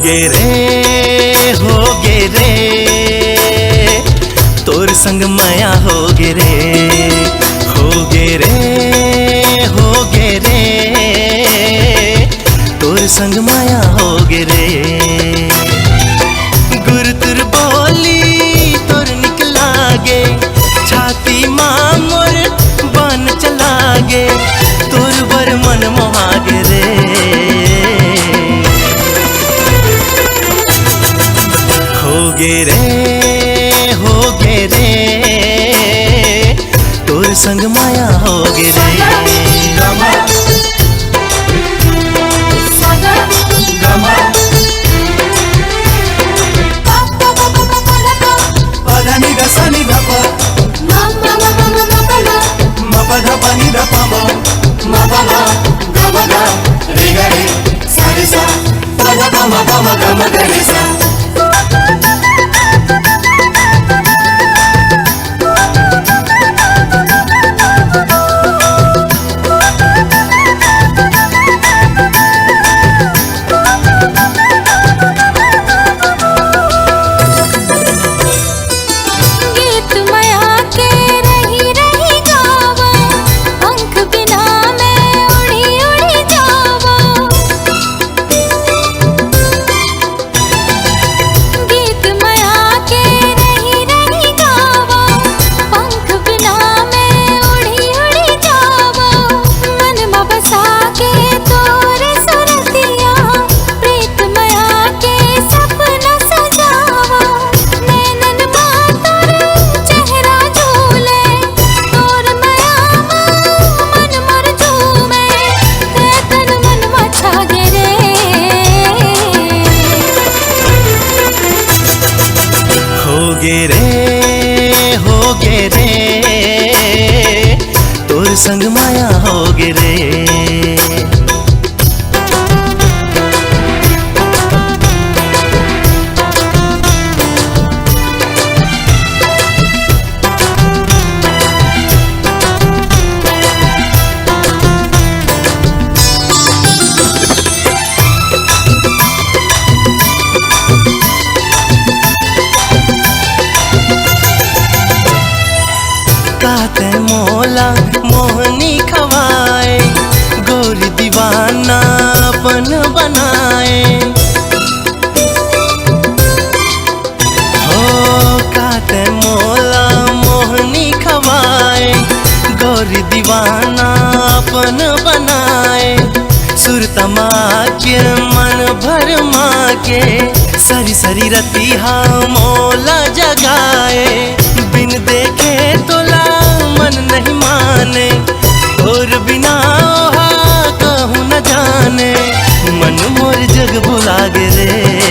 होगे रे तोर संग माया होगे रे होगे रे तोर संग माया होगे रे। गुरुतुर बोली तोर निकलागे छाती माँ मोर बन चलागे तोर बर मन मोहागे रे होगे रे तोर संग माया होगे रे। होगे रे तोर संग माया होगे रे। काते मोला मोहनी खवाए गोरी दीवाना अपन बनाए हो काते मोला मोहनी खवाए गोरी दीवाना अपन बनाए सुरतमा के मन भर माँ के सरी सरी रतिहा मोला जगाए बिन देखे तोला मन नहीं माने और बिना ओहा कहूँ न जाने मन मोर जग भुला गे रे।